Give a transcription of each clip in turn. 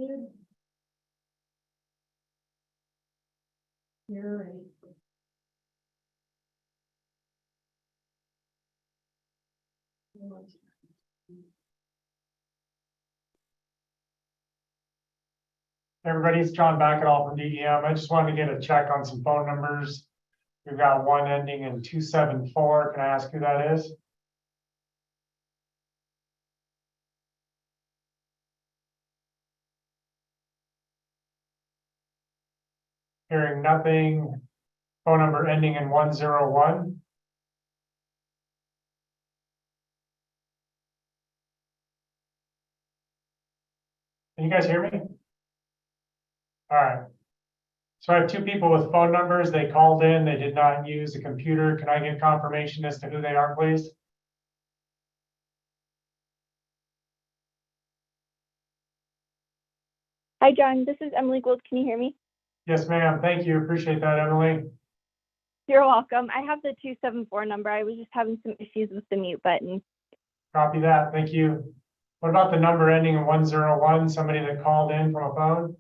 Good. You're right. Everybody, it's John Backetall from DEM. I just wanted to get a check on some phone numbers. We've got one ending in 274. Can I ask who that is? Hearing nothing. Phone number ending in 101. Can you guys hear me? All right. So I have two people with phone numbers. They called in. They did not use the computer. Can I get confirmation as to who they are, please? Hi, John. This is Emily Gould. Can you hear me? Yes, ma'am. Thank you. Appreciate that, Emily. You're welcome. I have the 274 number. I was just having some issues with the mute button. Copy that. Thank you. What about the number ending in 101? Somebody that called in from a phone?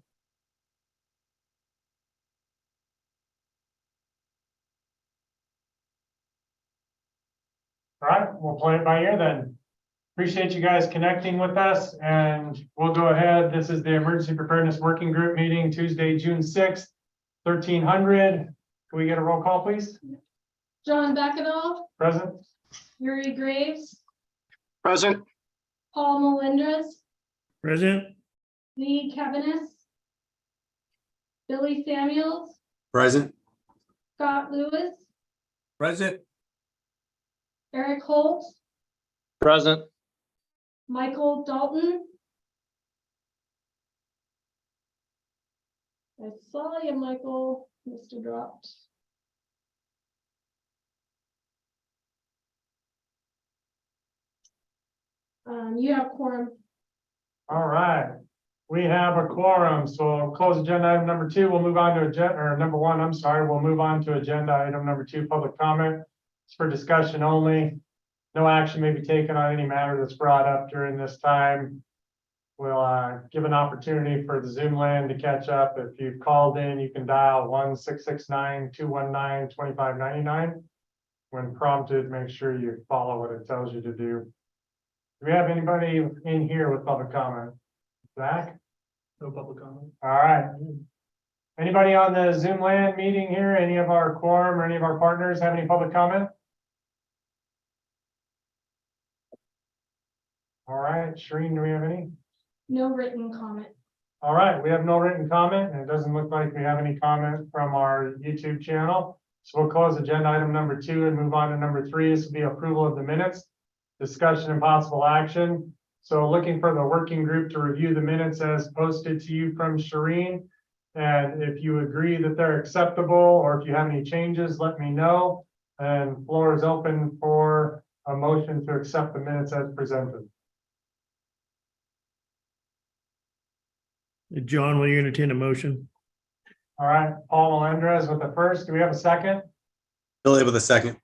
All right, we'll play it by ear then. Appreciate you guys connecting with us, and we'll go ahead. This is the Emergency Preparedness Working Group meeting, Tuesday, June 6th, 1300. Can we get a roll call, please? John Backetall, Present. Yuri Graves, Present. Paul Melendres, Present. Lee Kevinus, Billy Samuels, Present. Scott Lewis, Present. Eric Holt, Present. Michael Dalton. I saw you, Michael. Mr. Dropped. You have quorum. All right. We have a quorum, so we'll close agenda item number 2. We'll move on to agenda, or number 1, I'm sorry. We'll move on to agenda item number 2, public comment. It's for discussion only. No action may be taken on any matter that's brought up during this time. We'll give an opportunity for the Zoom land to catch up. If you've called in, you can dial 1-669-219-2599. When prompted, make sure you follow what it tells you to do. Do we have anybody in here with public comment? Zach? No public comment. All right. Anybody on the Zoom land meeting here? Any of our quorum or any of our partners have any public comment? All right, Shereen, do we have any? No written comment. All right, we have no written comment, and it doesn't look like we have any comment from our YouTube channel. So we'll close agenda item number 2 and move on to number 3. This will be approval of the minutes, discussion and possible action. So looking for the working group to review the minutes as posted to you from Shereen. And if you agree that they're acceptable, or if you have any changes, let me know. And floor is open for a motion to accept the minutes as presented. John, will you entertain a motion? All right, Paul Melendres with the first. Do we have a second? Billy with a second.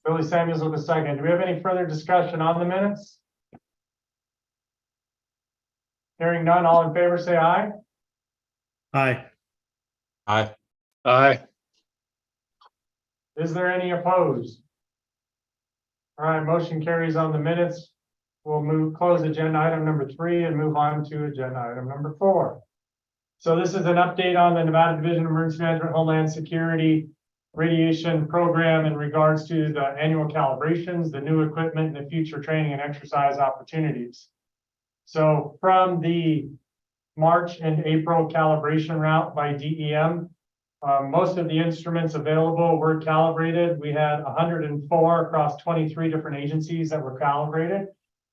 Billy Samuels with a second. Do we have any further discussion on the minutes? Hearing none, all in favor, say aye. Aye. Aye. Aye. Is there any opposed? All right, motion carries on the minutes. We'll close agenda item number 3 and move on to agenda item number 4. So this is an update on the Nevada Division of Emergency Management Homeland Security radiation program in regards to the annual calibrations, the new equipment, and the future training and exercise opportunities. So from the March and April calibration route by DEM, most of the instruments available were calibrated. We had 104 across 23 different agencies that were calibrated,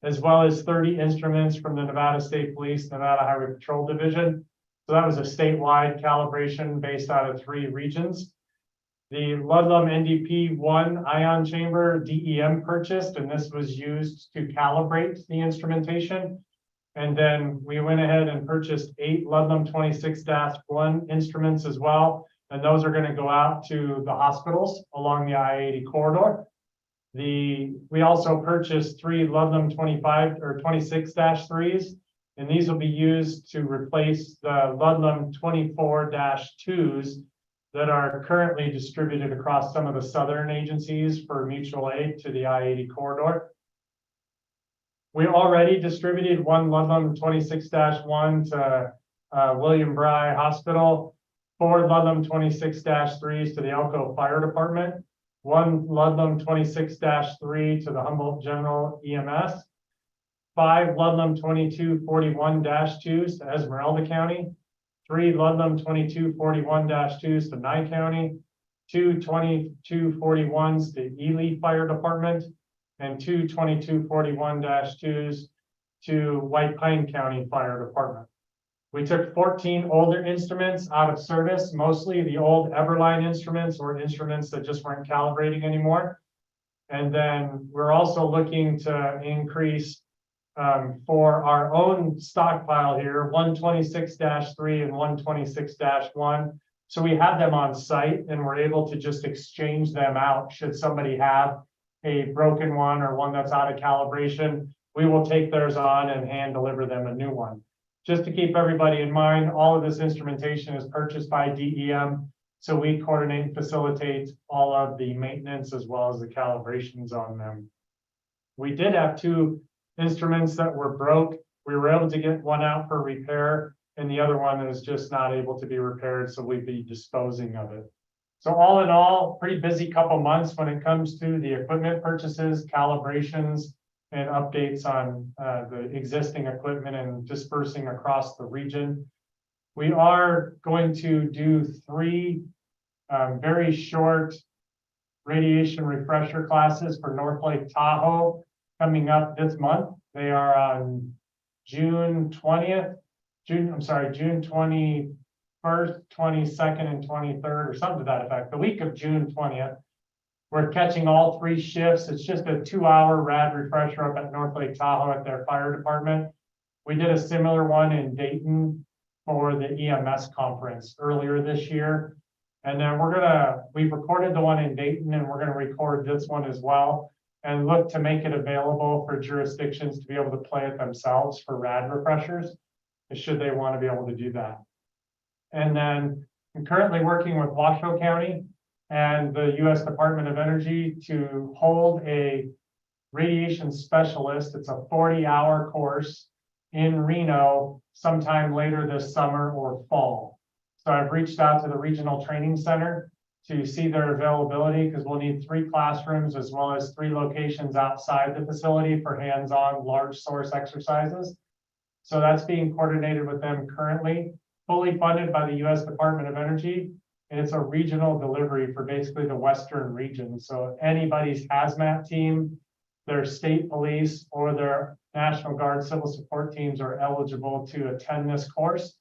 as well as 30 instruments from the Nevada State Police, Nevada Highway Patrol Division. So that was a statewide calibration based out of 3 regions. The Ludlum NDP-1 ion chamber DEM purchased, and this was used to calibrate the instrumentation. And then we went ahead and purchased 8 Ludlum 26-1 instruments as well. And those are going to go out to the hospitals along the I-80 corridor. We also purchased 3 Ludlum 25 or 26-3s And these will be used to replace the Ludlam 24-2s that are currently distributed across some of the southern agencies for mutual aid to the I-80 corridor. We already distributed one Ludlam 26-1 to William Bry Hospital, 4 Ludlam 26-3s to the Elko Fire Department, 1 Ludlam 26-3 to the Humboldt General EMS, 5 Ludlam 2241-2s to Esmeralda County, 3 Ludlam 2241-2s to Nye County, 2 2241s to Ely Fire Department, and 2 2241-2s to White Pine County Fire Department. We took 14 older instruments out of service, mostly the old Everline instruments or instruments that just weren't calibrating anymore. And then we're also looking to increase for our own stockpile here, 126-3 and 126-1. So we have them on site and we're able to just exchange them out. Should somebody have a broken one or one that's out of calibration, we will take theirs on and hand deliver them a new one. Just to keep everybody in mind, all of this instrumentation is purchased by DEM. So we coordinate and facilitate all of the maintenance as well as the calibrations on them. We did have 2 instruments that were broke. We were able to get one out for repair and the other one is just not able to be repaired. So we'd be disposing of it. So all in all, pretty busy couple months when it comes to the equipment purchases, calibrations, and updates on the existing equipment and dispersing across the region. We are going to do 3 very short radiation refresher classes for North Lake Tahoe coming up this month. They are on June 21st, 22nd, and 23rd, or something to that effect, the week of June 20th. We're catching all 3 shifts. It's just a 2-hour rad refresher up at North Lake Tahoe at their fire department. We did a similar one in Dayton for the EMS conference earlier this year. And then we've recorded the one in Dayton and we're gonna record this one as well and look to make it available for jurisdictions to be able to play it themselves for rad refreshers, should they want to be able to do that. And then I'm currently working with Washoe County and the U.S. Department of Energy to hold a radiation specialist. It's a 40-hour course in Reno sometime later this summer or fall. So I've reached out to the Regional Training Center to see their availability because we'll need 3 classrooms as well as 3 locations outside the facility for hands-on large source exercises. So that's being coordinated with them currently, fully funded by the U.S. Department of Energy. And it's a regional delivery for basically the Western region. So anybody's hazmat team, their state police, or their National Guard civil support teams are eligible to attend this course.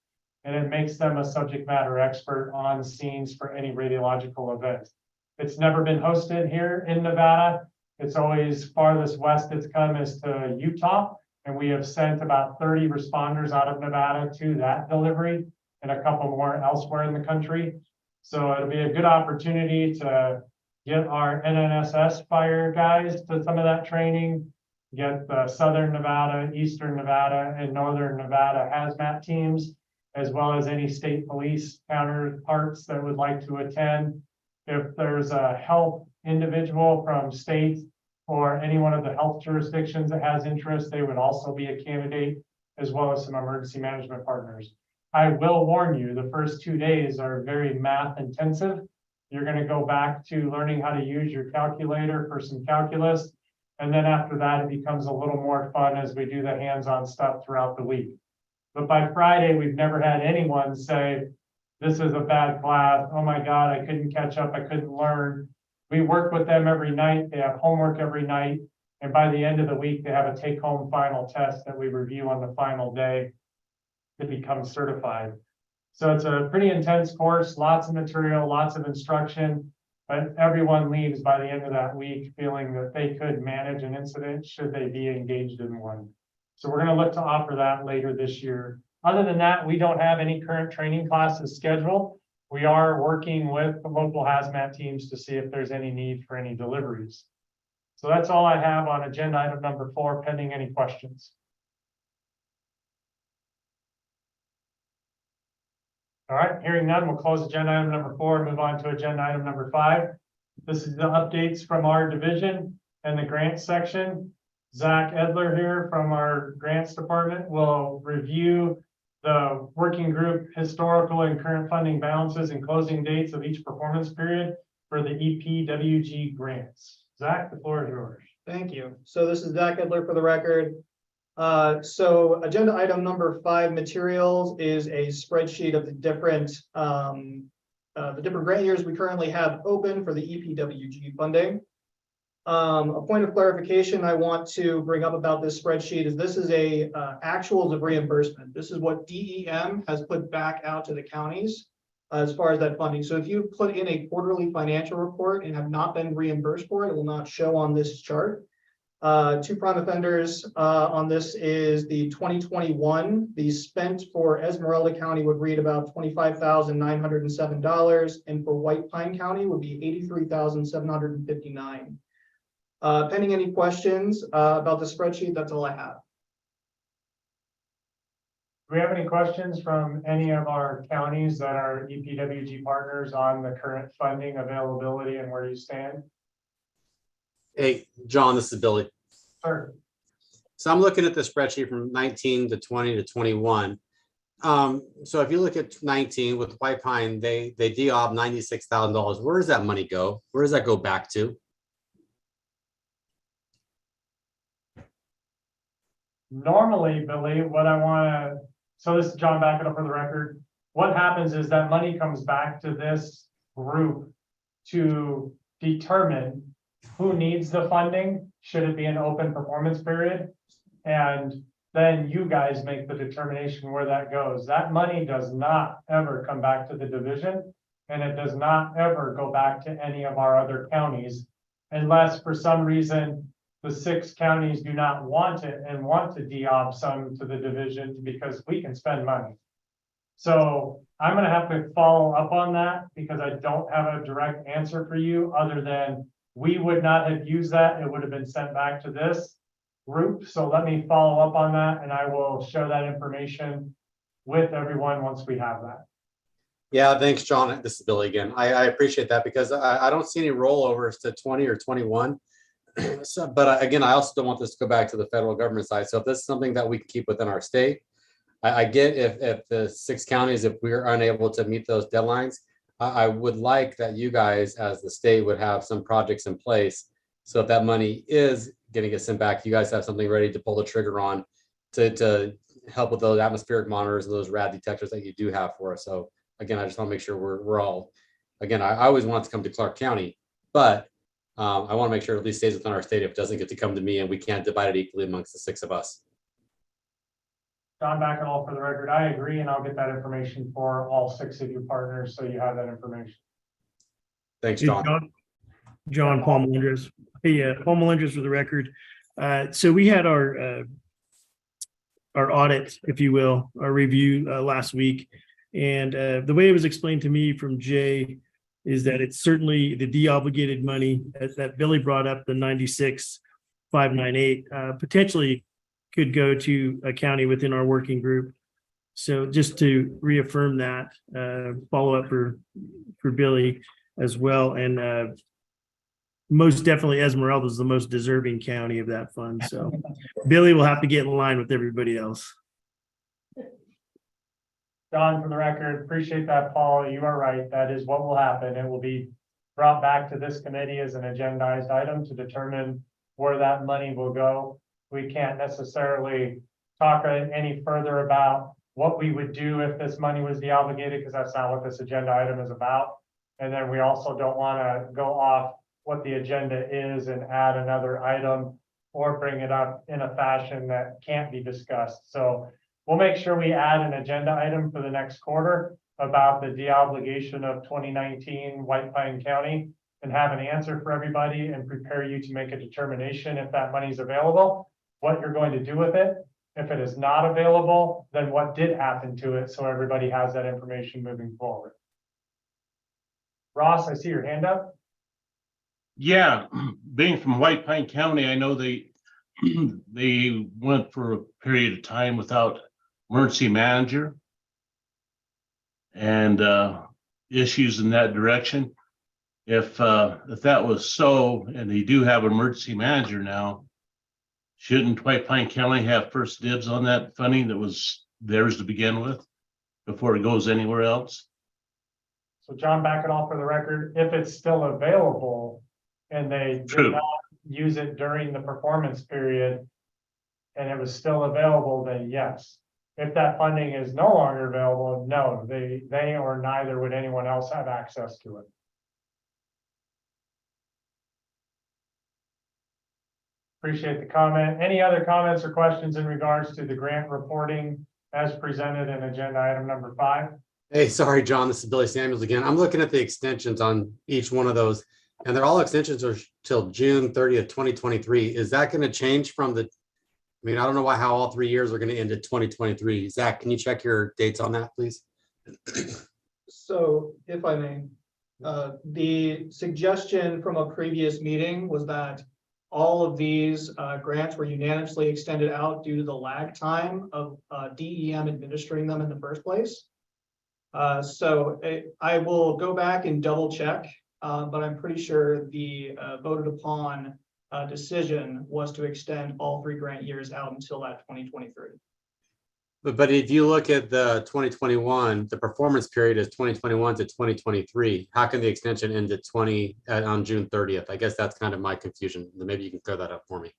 And it makes them a subject matter expert on scenes for any radiological event. It's never been hosted here in Nevada. It's always farthest west it's come is to Utah. And we have sent about 30 responders out of Nevada to that delivery and a couple more elsewhere in the country. So it'll be a good opportunity to get our NNSS fire guys to some of that training, get the Southern Nevada, Eastern Nevada, and Northern Nevada hazmat teams, as well as any state police counterparts that would like to attend. If there's a health individual from state or any one of the health jurisdictions that has interest, they would also be a candidate, as well as some emergency management partners. I will warn you, the first 2 days are very math intensive. You're going to go back to learning how to use your calculator for some calculus. And then after that, it becomes a little more fun as we do the hands-on stuff throughout the week. But by Friday, we've never had anyone say, this is a bad class. Oh my God, I couldn't catch up. I couldn't learn. We work with them every night. They have homework every night. And by the end of the week, they have a take-home final test that we review on the final day to become certified. So it's a pretty intense course, lots of material, lots of instruction, but everyone leaves by the end of that week feeling that they could manage an incident should they be engaged in one. So we're going to look to offer that later this year. Other than that, we don't have any current training classes scheduled. We are working with the local hazmat teams to see if there's any need for any deliveries. So that's all I have on agenda item number 4, pending any questions. All right, hearing none, we'll close agenda item number 4 and move on to agenda item number 5. This is the updates from our division and the grants section. Zach Edler here from our grants department will review the working group historical and current funding balances and closing dates of each performance period for the EPWG grants. Zach, the floor is yours. Thank you. So this is Zach Edler for the record. So agenda item number 5, materials, is a spreadsheet of the different grant years we currently have open for the EPWG funding. A point of clarification I want to bring up about this spreadsheet is this is a actuals of reimbursement. This is what DEM has put back out to the counties as far as that funding. So if you put in a quarterly financial report and have not been reimbursed for it, it will not show on this chart. 2 prime offenders on this is the 2021. The spent for Esmeralda County would read about $25,907, and for White Pine County would be $83,759. Pending any questions about the spreadsheet, that's all I have. Do we have any questions from any of our counties that are EPWG partners on the current funding availability and where you stand? Hey, John, this is Billy. Sure. So I'm looking at the spreadsheet from 19 to 20 to 21. So if you look at 19 with White Pine, they de-ob $96,000. Where does that money go? Where does that go back to? Normally, Billy, so this is John backing up for the record. What happens is that money comes back to this group to determine who needs the funding. Should it be an open performance period? And then you guys make the determination where that goes. That money does not ever come back to the division, and it does not ever go back to any of our other counties, unless for some reason the 6 counties do not want it and want to de-ob some to the division because we can spend money. So I'm going to have to follow up on that because I don't have a direct answer for you other than we would not have used that. It would have been sent back to this group. So let me follow up on that and I will share that information with everyone once we have that. Yeah, thanks, John. This is Billy again. I appreciate that because I don't see any rollovers to 20 or 21. So, but again, I also don't want this to go back to the federal government side. So if this is something that we can keep within our state, I get if the 6 counties, if we're unable to meet those deadlines, I would like that you guys as the state would have some projects in place. So if that money is going to get sent back, you guys have something ready to pull the trigger on to help with those atmospheric monitors and those rad detectors that you do have for us. So again, I just want to make sure we're all, again, I always want it to come to Clark County, but I want to make sure it at least stays within our state if it doesn't get to come to me and we can't divide it equally amongst the 6 of us. John Backall for the record, I agree, and I'll get that information for all 6 of you partners, so you have that information. Thanks, Hey, John. John Paul Melendres. Hey, Paul Melendres for the record. So we had our audit, if you will, our review last week. And the way it was explained to me from Jay is that it's certainly the de-obligated money that Billy brought up, the 96,598, potentially could go to a county within our working group. So just to reaffirm that, follow up for Billy as well. And most definitely Esmeralda is the most deserving county of that fund. So Billy will have to get in line with everybody else. John, for the record, appreciate that, Paul. You are right. That is what will happen. It will be brought back to this committee as an agendized item to determine where that money will go. We can't necessarily talk any further about what we would do if this money was de-obligated, because that's not what this agenda item is about. And then we also don't want to go off what the agenda is and add another item or bring it up in a fashion that can't be discussed. So we'll make sure we add an agenda item for the next quarter about the de-obligation of 2019 White Pine County and have an answer for everybody and prepare you to make a determination if that money is available, what you're going to do with it. If it is not available, then what did happen to it, so everybody has that information moving forward. Ross, I see your hand up. Yeah, being from White Pine County, I know they went for a period of time without emergency manager. and issues in that direction. If that was so, and they do have an emergency manager now, shouldn't White Pine County have first dibs on that funding that was theirs to begin with before it goes anywhere else? So John, back it off for the record, if it's still available and they True. did not use it during the performance period and it was still available, then yes. If that funding is no longer available, no, they or neither would anyone else have access to it. Appreciate the comment. Any other comments or questions in regards to the grant reporting as presented in agenda item number 5? Hey, sorry, John, this is Billy Samuels again. I'm looking at the extensions on each one of those, and they're all extensions are till June 30th, 2023. Is that going to change from the, I mean, I don't know how all 3 years are going to end at 2023. Zach, can you check your dates on that, please? So if I may, the suggestion from a previous meeting was that all of these grants were unanimously extended out due to the lag time of DEM administering them in the first place. I will go back and double check, but I'm pretty sure the voted upon decision was to extend all 3 grant years out until that 2023. But if you look at the 2021, the performance period is 2021 to 2023. How can the extension end at on June 30th? I guess that's kind of my confusion. Maybe you can clear that up for me.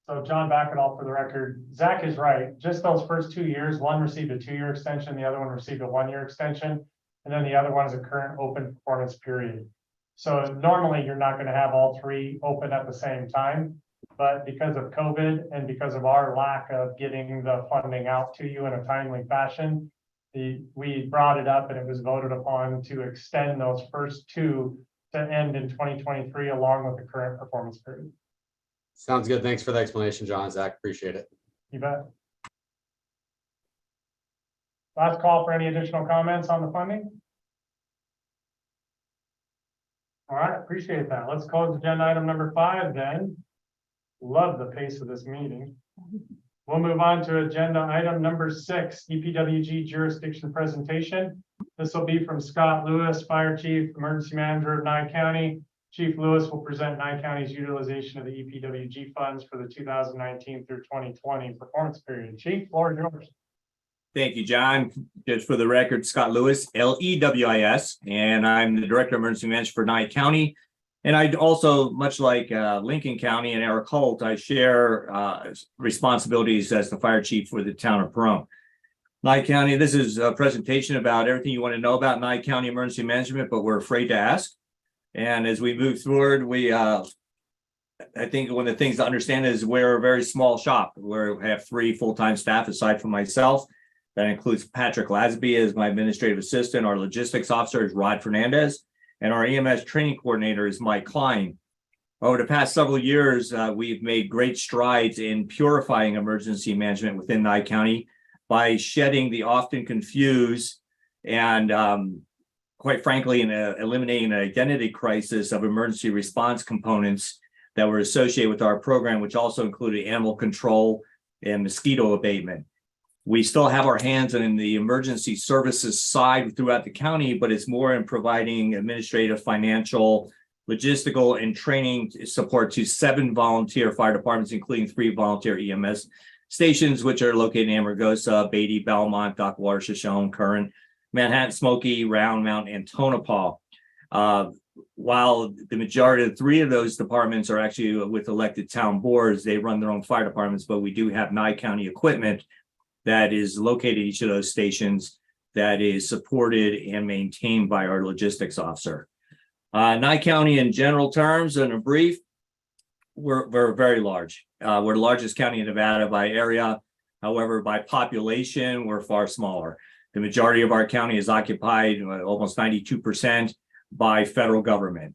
So John, back it off for the record. Zach is right. Just those first 2 years, one received a 2-year extension, the other one received a 1-year extension, and then the other one is a current open performance period. So normally you're not going to have all 3 open at the same time, but because of COVID and because of our lack of getting the funding out to you in a timely fashion, we brought it up and it was voted upon to extend those first 2 to end in 2023 along with the current performance period. Sounds good. Thanks for the explanation, John. Zach, appreciate it. You bet. Last call for any additional comments on the funding. All right, appreciate that. Let's close agenda item number 5 then. Love the pace of this meeting. We'll move on to agenda item number 6, EPWG jurisdiction presentation. This will be from Scott Lewis, Fire Chief, Emergency Manager of Nye County. Chief Lewis will present Nye County's utilization of the EPWG funds for the 2019 through 2020 performance period. Chief, floor is yours. Thank you, John. Just for the record, Scott Lewis, Lewis, and I'm the Director of Emergency Management for Nye County. And I also, much like Lincoln County and Eric Holt, I share responsibilities as the Fire Chief for the town of Pahrump. Nye County, this is a presentation about everything you want to know about Nye County Emergency Management, but we're afraid to ask. And as we move forward, I think one of the things to understand is we're a very small shop. We have 3 full-time staff aside from myself. That includes Patrick Lasby as my administrative assistant. Our logistics officer is Rod Fernandez, and our EMS training coordinator is Mike Klein. Over the past several years, we've made great strides in purifying emergency management within Nye County by shedding the often confused and quite frankly, eliminating an identity crisis of emergency response components that were associated with our program, which also included animal control and mosquito abatement. We still have our hands in the emergency services side throughout the county, but it's more in providing administrative, financial, logistical, and training support to 7 volunteer fire departments, including 3 volunteer EMS stations, which are located in Amargosa, Beatty, Belmont, Dockwater, Shoshone, Current, Manhattan, Smoky, Round Mountain, and Tonopah. While the majority of 3 of those departments are actually with elected town boards, they run their own fire departments, but we do have Nye County equipment that is located at each of those stations that is supported and maintained by our logistics officer. Nye County in general terms, in a brief, we're very large. We're the largest county in Nevada by area. However, by population, we're far smaller. The majority of our county is occupied, almost 92%, by federal government.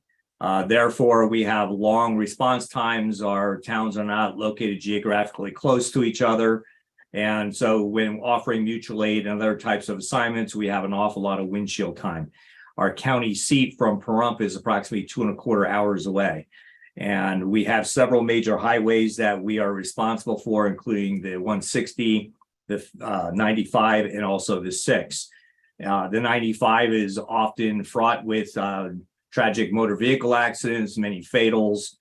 Therefore, we have long response times. Our towns are not located geographically close to each other. And so when offering mutual aid and other types of assignments, we have an awful lot of windshield time. Our county seat from Pahrump is approximately 2.25 hours away. And we have several major highways that we are responsible for, including the 160, the 95, and also the 6. The 95 is often fraught with tragic motor vehicle accidents, many fatals,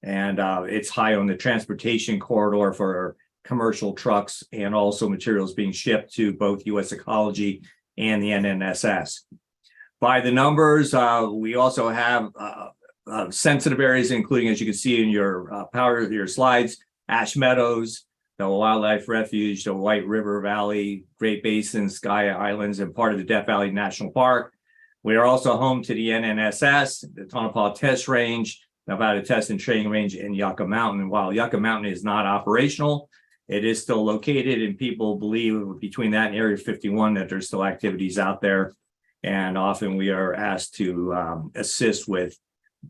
and it's high on the transportation corridor for commercial trucks and also materials being shipped to both U.S. Ecology and the NNSS. By the numbers, we also have sensitive areas, including, as you can see in your slides, Ash Meadows, the Wildlife Refuge, the White River Valley, Great Basin, Sky Islands, and part of the Death Valley National Park. We are also home to the NNSS, the Tonopah Test Range, Nevada Test and Training Range, and Yucca Mountain. And while Yucca Mountain is not operational, it is still located, and people believe between that and Area 51 that there's still activities out there. And often we are asked to assist with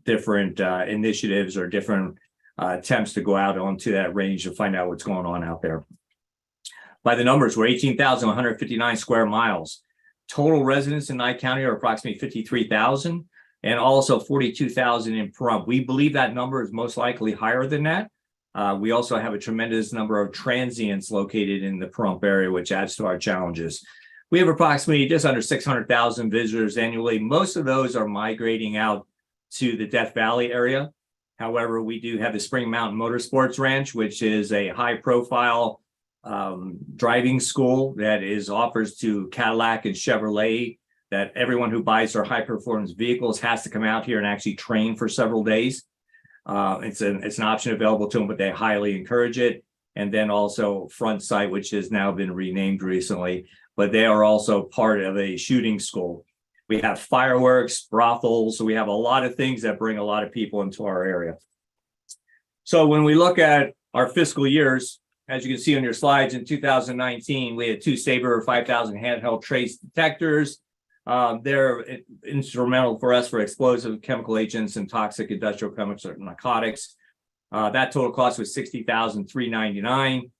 different initiatives or different attempts to go out onto that range to find out what's going on out there. By the numbers, we're 18,159 square miles. Total residents in Nye County are approximately 53,000 and also 42,000 in Pahrump. We believe that number is most likely higher than that. We also have a tremendous number of transients located in the Pahrump area, which adds to our challenges. We have approximately just under 600,000 visitors annually. Most of those are migrating out to the Death Valley area. However, we do have the Spring Mountain Motorsports Ranch, which is a high-profile driving school that offers to Cadillac and Chevrolet, that everyone who buys their high-performance vehicles has to come out here and actually train for several days. It's an option available to them, but they highly encourage it. And then also Front Sight, which has now been renamed recently, but they are also part of a shooting school. We have fireworks, brothels, so we have a lot of things that bring a lot of people into our area. So when we look at our fiscal years, as you can see on your slides, in 2019, we had 2 Sabre 5000 handheld trace detectors. They're instrumental for us for explosive chemical agents and toxic industrial chemicals or narcotics. That total cost was $60,399.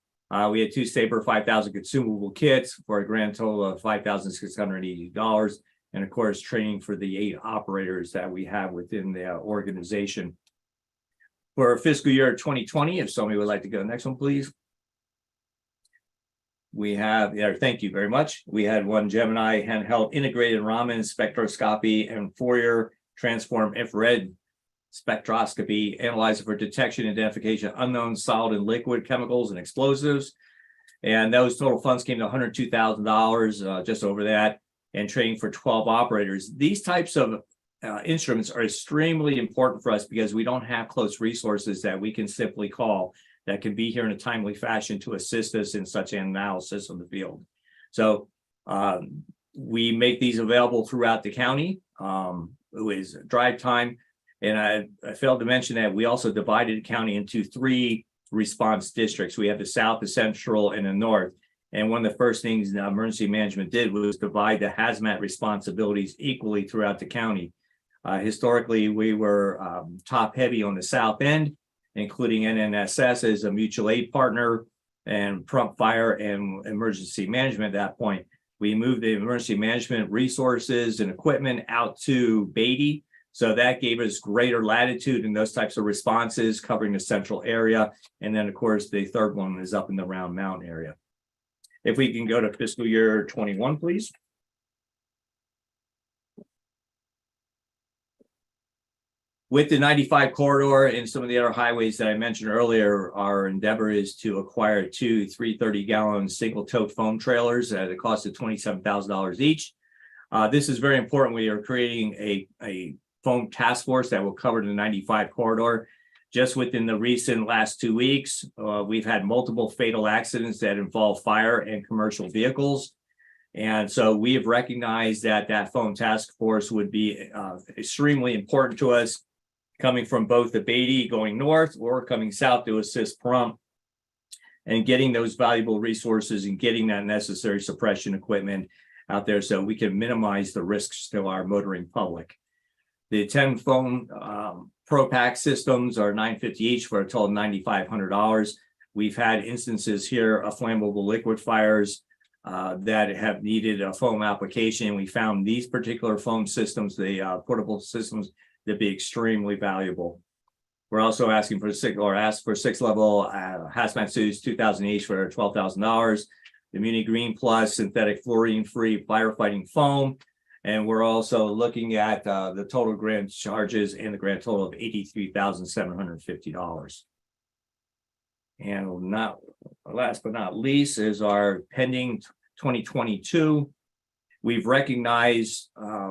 We had 2 Sabre 5000 consumable kits for a grand total of $5,680. And of course, training for the 8 operators that we have within the organization. For fiscal year 2020, if somebody would like to go next one, please. We have, thank you very much. We had 1 Gemini handheld integrated Raman spectroscopy and Fourier transform infrared spectroscopy analyzer for detection and identification of unknown solid and liquid chemicals and explosives. And those total funds came to $102,000, just over that, and training for 12 operators. These types of instruments are extremely important for us because we don't have close resources that we can simply call that can be here in a timely fashion to assist us in such an analysis of the field. So we make these available throughout the county. It was drive time. And I failed to mention that we also divided the county into 3 response districts. We have the south, the central, and the north. And one of the first things emergency management did was divide the hazmat responsibilities equally throughout the county. Historically, we were top heavy on the south end, including NNSS as a mutual aid partner and Pahrump Fire and Emergency Management at that point. We moved the emergency management resources and equipment out to Beatty. So that gave us greater latitude in those types of responses covering the central area. And then, of course, the third one is up in the Round Mountain area. If we can go to fiscal year 21, please. With the 95 corridor and some of the other highways that I mentioned earlier, our endeavor is to acquire 2 330-gallon single-tote foam trailers at a cost of $27,000 each. This is very important. We are creating a foam task force that will cover the 95 corridor. Just within the recent last 2 weeks, we've had multiple fatal accidents that involve fire and commercial vehicles. And so we have recognized that that foam task force would be extremely important to us, coming from both the Beatty going north or coming south to assist Pahrump, and getting those valuable resources and getting that necessary suppression equipment out there so we can minimize the risks to our motoring public. The 10 foam Pro Pack systems are $950 each for a total of $9,500. We've had instances here of flammable liquid fires that have needed a foam application. We found these particular foam systems, the portable systems, to be extremely valuable. We're also asking for 6-level hazmat suits, $2,000 each for $12,000. the Muni Green Plus synthetic fluorine-free firefighting foam. And we're also looking at the total grant charges and the grand total of $83,750. And not last but not least is our pending 2022. We've recognized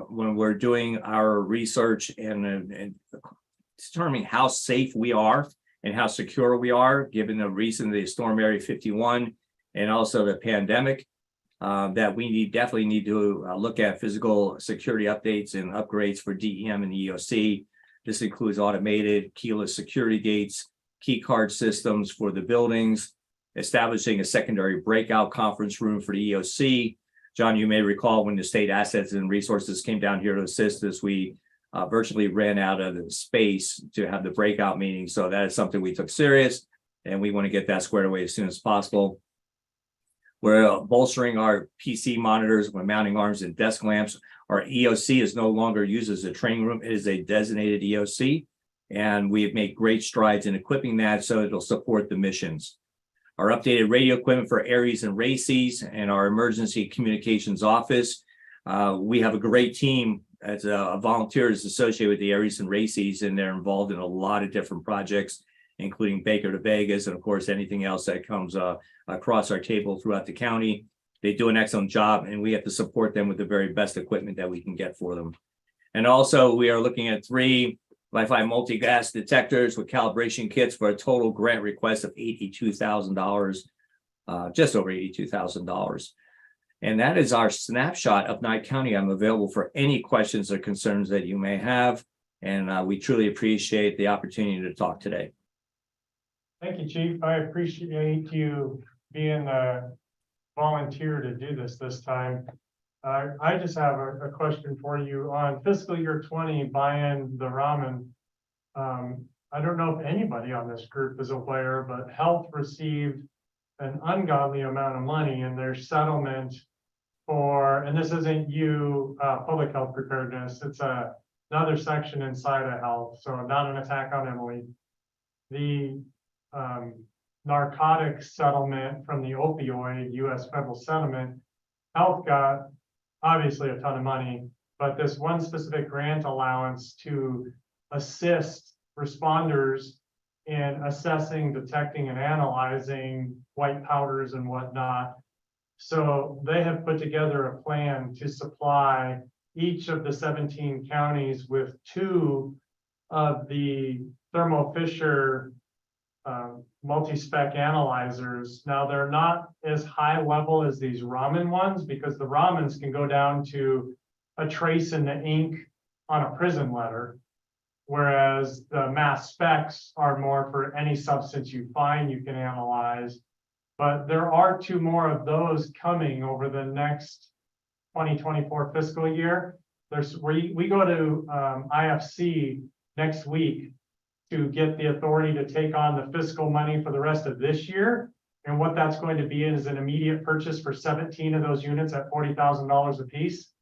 when we're doing our research and determining how safe we are and how secure we are, given the reason the Storm Area 51 and also the pandemic, that we definitely need to look at physical security updates and upgrades for DEM and the EOC. This includes automated keyless security gates, key card systems for the buildings, establishing a secondary breakout conference room for the EOC. John, you may recall when the state assets and resources came down here to assist us, we virtually ran out of the space to have the breakout meeting. So that is something we took serious, and we want to get that squared away as soon as possible. We're bolstering our PC monitors, we're mounting arms and desk lamps. Our EOC is no longer used as a training room. It is a designated EOC, and we have made great strides in equipping that so it'll support the missions. Our updated radio equipment for Aries and RACES and our emergency communications office. We have a great team as volunteers associated with the Aries and RACES, and they're involved in a lot of different projects, including Baker to Vegas, and of course, anything else that comes across our table throughout the county. They do an excellent job, and we have to support them with the very best equipment that we can get for them. And also, we are looking at 3 Wi-Fi multi-gas detectors with calibration kits for a total grant request of $82,000, just over $82,000. And that is our snapshot of Nye County. I'm available for any questions or concerns that you may have, and we truly appreciate the opportunity to talk today. Thank you, Chief. I appreciate you being a volunteer to do this time. I just have a question for you on fiscal year 20 buying the ramen. I don't know if anybody on this group is aware, but Health received an ungodly amount of money in their settlement for, and this isn't public health preparedness, it's another section inside of Health, so not an attack on Emily. The narcotics settlement from the opioid U.S. federal settlement, Health got obviously a ton of money, but this one specific grant allowance to assist responders in assessing, detecting, and analyzing white powders and whatnot. So they have put together a plan to supply each of the 17 counties with 2 of the Thermo Fisher multi-spec analyzers. Now they're not as high level as these Raman ones, because the Ramans can go down to a trace in the ink on a prison letter, whereas the mass specs are more for any substance you find you can analyze. But there are 2 more of those coming over the next 2024 fiscal year. We go to IFC next week to get the authority to take on the fiscal money for the rest of this year. And what that's going to be is an immediate purchase for 17 of those units at $40,000 a piece.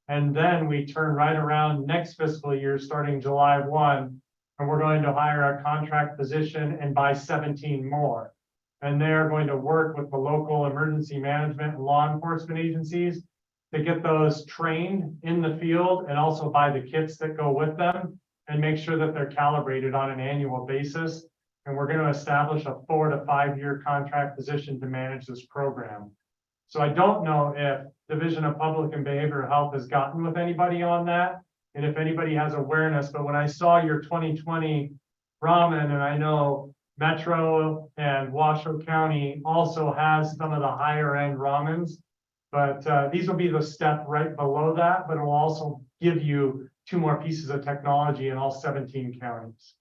And then we turn right around next fiscal year, starting July 1, and we're going to hire a contract position and buy 17 more. And they're going to work with the local emergency management and law enforcement agencies to get those trained in the field and also buy the kits that go with them and make sure that they're calibrated on an annual basis. And we're going to establish a 4 to 5 year contract position to manage this program. So I don't know if Division of Public and Behavioral Health has gotten with anybody on that, and if anybody has awareness, but when I saw your 2020 ramen, and I know Metro and Washoe County also has some of the higher end ramens, but these will be the step right below that, but it will also give you 2 more pieces of technology in all 17 counties.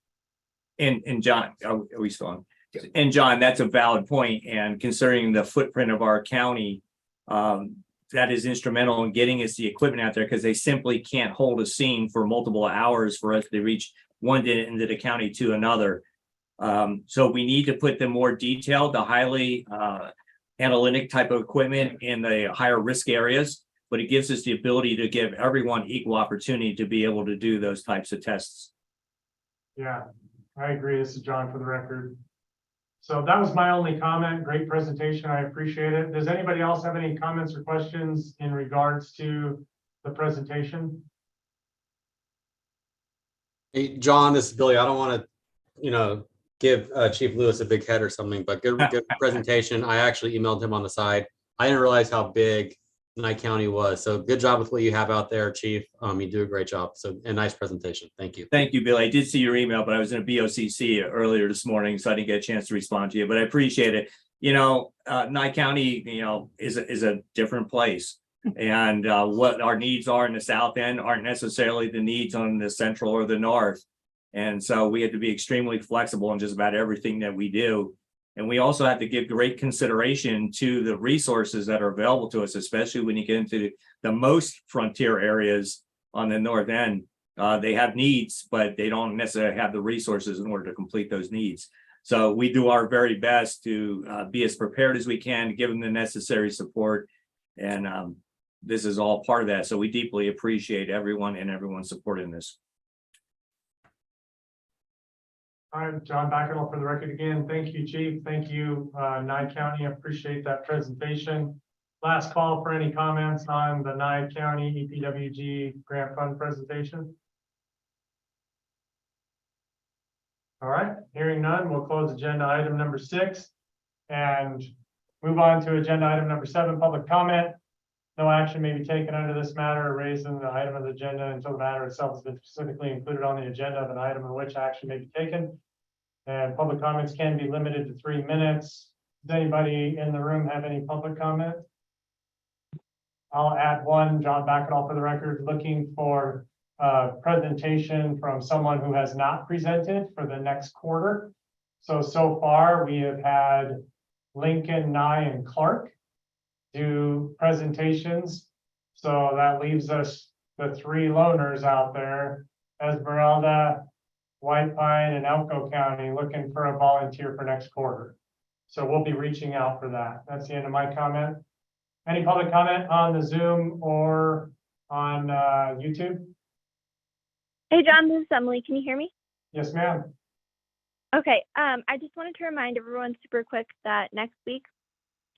And John, are we still on? And John, that's a valid point. And considering the footprint of our county, that is instrumental in getting us the equipment out there, because they simply can't hold a scene for multiple hours for us to reach one end of the county to another. So we need to put the more detailed, the highly analytic type of equipment in the higher risk areas, but it gives us the ability to give everyone equal opportunity to be able to do those types of tests. Yeah, I agree. This is John for the record. So that was my only comment. Great presentation. I appreciate it. Does anybody else have any comments or questions in regards to the presentation? Hey, John, this is Billy. I don't want to, give Chief Lewis a big head or something, but good presentation. I actually emailed him on the side. I didn't realize how big Nye County was. So good job with what you have out there, Chief. You do a great job. So a nice presentation. Thank you. Thank you, Billy. I did see your email, but I was in a BOCC earlier this morning, so I didn't get a chance to respond to you, but I appreciate it. Nye County, is a different place. And what our needs are in the south end aren't necessarily the needs on the central or the north. And so we have to be extremely flexible in just about everything that we do. And we also have to give great consideration to the resources that are available to us, especially when you get into the most frontier areas on the north end. They have needs, but they don't necessarily have the resources in order to complete those needs. So we do our very best to be as prepared as we can to give them the necessary support. And this is all part of that. So we deeply appreciate everyone and everyone's support in this. All right, John Backendall for the record again. Thank you, Chief. Thank you, Nye County. I appreciate that presentation. Last call for any comments on the Nye County EPWG grant fund presentation. All right, hearing none, we'll close agenda item number 6 and move on to agenda item number 7, public comment. No action may be taken under this matter or raised in the item of the agenda until the matter itself has been specifically included on the agenda of an item in which action may be taken. And public comments can be limited to 3 minutes. Does anybody in the room have any public comment? I'll add one, John Backendall for the record, looking for a presentation from someone who has not presented for the next quarter. So far we have had Lincoln, Nye, and Clark do presentations. So that leaves us the 3 loners out there, Esmeralda, White Pine, and Elko County, looking for a volunteer for next quarter. So we'll be reaching out for that. That's the end of my comment. Any public comment on the Zoom or on YouTube? Hey, John, this is Emily. Can you hear me? Yes, ma'am. Okay. I just wanted to remind everyone super quick that next week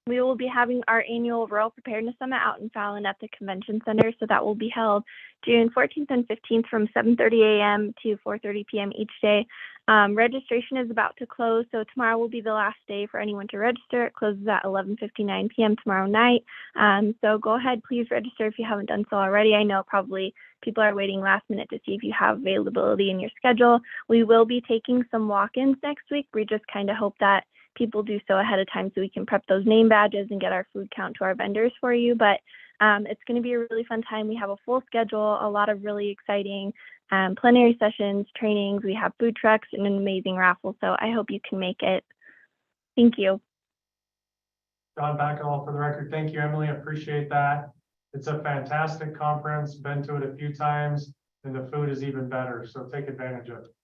we will be having our annual Rural Preparedness Summit out in Fallon at the Convention Center. So that will be held June 14th and 15th from 7:30 a.m. to 4:30 p.m. each day. Registration is about to close, so tomorrow will be the last day for anyone to register. It closes at 11:59 p.m. tomorrow night. So go ahead, please register if you haven't done so already. I know probably people are waiting last minute to see if you have availability in your schedule. We will be taking some walk-ins next week. We just kind of hope that people do so ahead of time so we can prep those name badges and get our food count to our vendors for you. But it's going to be a really fun time. We have a full schedule, a lot of really exciting plenary sessions, trainings. We have food trucks and an amazing raffle. So I hope you can make it. Thank you. John Backendall for the record. Thank you, Emily. I appreciate that. It's a fantastic conference. Been to it a few times, and the food is even better. So take advantage of it.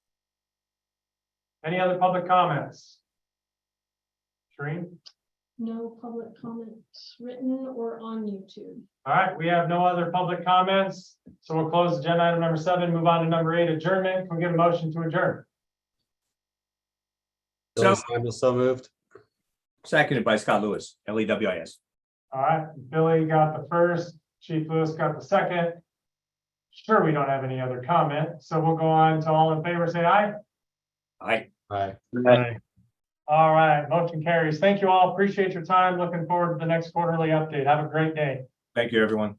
Any other public comments? Shereen? No public comments written or on YouTube. All right, we have no other public comments. So we'll close agenda item number 7, move on to number 8, adjournment. Can we get a motion to adjourn? Billy Samuel, so moved. Seconded by Scott Lewis, LEWIS. All right, Billy got the first, Chief Lewis got the second. Sure, we don't have any other comment. So we'll go on to all in favor, say aye. Aye. Aye. Aye. All right, motion carries. Thank you all. Appreciate your time. Looking forward to the next quarterly update. Have a great day. Thank you, everyone.